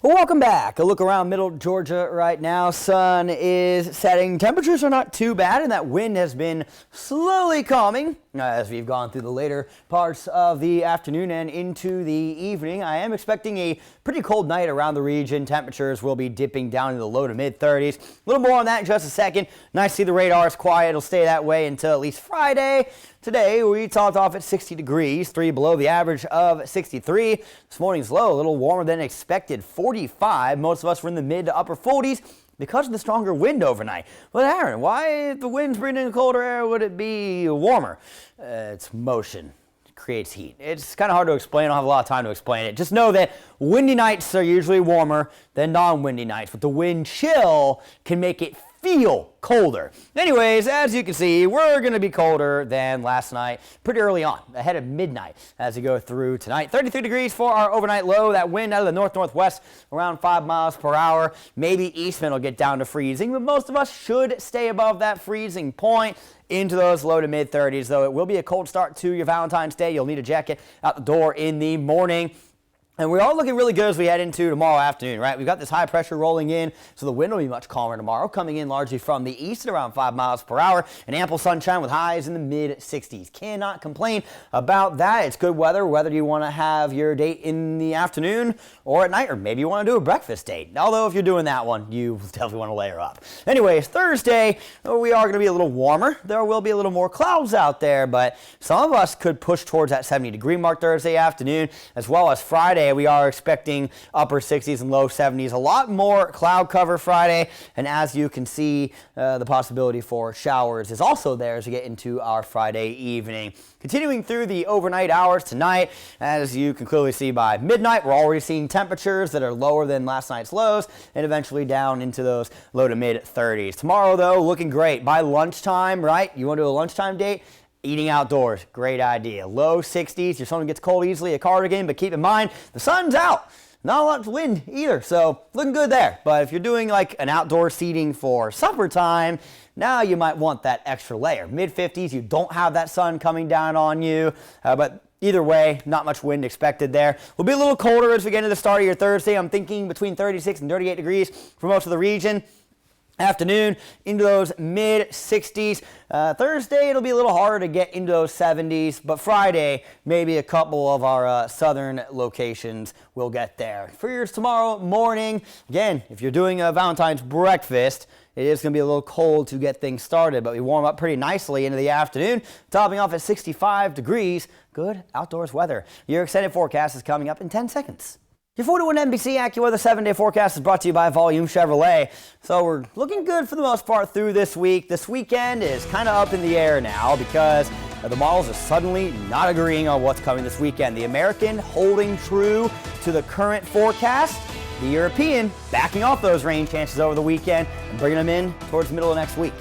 Well, welcome back. A look around middle Georgia right now. Sun is setting. Temperatures are not too bad, and that wind has been slowly calming as we've gone through the later parts of the afternoon and into the evening. I am expecting a pretty cold night around the region. Temperatures will be dipping down to the low to mid 30s. A little more on that in just a second. Nice to see the radar is quiet. It'll stay that way until at least Friday. Today, we topped off at 60 degrees, 3 below the average of 63. This morning's low, a little warmer than expected, 45. Most of us were in the mid to upper 40s because of the stronger wind overnight. But Aaron, why, if the wind's bringing in colder air, would it be warmer? It's motion. It creates heat. It's kind of hard to explain. I don't have a lot of time to explain it. Just know that windy nights are usually warmer than non-windy nights, but the wind chill can make it feel colder. Anyways, as you can see, we're going to be colder than last night pretty early on, ahead of midnight as we go through tonight. 33 degrees for our overnight low. That wind out of the north-northwest around 5 miles per hour. Maybe Eastman will get down to freezing, but most of us should stay above that freezing point into those low to mid 30s, though it will be a cold start to your Valentine's Day. You'll need a jacket out the door in the morning. And we're all looking really good as we head into tomorrow afternoon, right? We've got this high pressure rolling in, so the wind will be much calmer tomorrow, coming in largely from the east at around 5 miles per hour, and ample sunshine with highs in the mid 60s. Cannot complain about that. It's good weather, whether you want to have your date in the afternoon or at night, or maybe you want to do a breakfast date. Although if you're doing that one, you definitely want to layer up. Anyways, Thursday, we are going to be a little warmer. There will be a little more clouds out there, but some of us could push towards that 70-degree mark Thursday afternoon, as well as Friday. We are expecting upper 60s and low 70s. A lot more cloud cover Friday, and as you can see, the possibility for showers is also there as we get into our Friday evening. Continuing through the overnight hours tonight, as you can clearly see by midnight, we're already seeing temperatures that are lower than last night's lows and eventually down into those low to mid 30s. Tomorrow, though, looking great. By lunchtime, right? You want to do a lunchtime date? Eating outdoors, great idea. Low 60s, your son gets cold easily, a cardigan, but keep in mind, the sun's out. Not a lot of wind either, so looking good there. But if you're doing like an outdoor seating for supper time, now you might want that extra layer. Mid 50s, you don't have that sun coming down on you, but either way, not much wind expected there. We'll be a little colder as we get into the start of your Thursday. I'm thinking between 36 and 38 degrees for most of the region. Afternoon into those mid 60s. Thursday it'll be a little harder to get into those 70s, but Friday maybe a couple of our southern locations will get there. For yours tomorrow morning, again, if you're doing a Valentine's breakfast, it is going to be a little cold to get things started, but we warm up pretty nicely into the afternoon, topping off at 65 degrees. Good outdoors weather. Your extended forecast is coming up in 10 seconds. Your 41 NBC AccuWeather 7-day forecast is brought to you by Volume Chevrolet. So we're looking good for the most part through this week. This weekend is kind of up in the air now because the models are suddenly not agreeing on what's coming this weekend. The American holding true to the current forecast. The European backing off those rain chances over the weekend and bringing them in towards the middle of next week.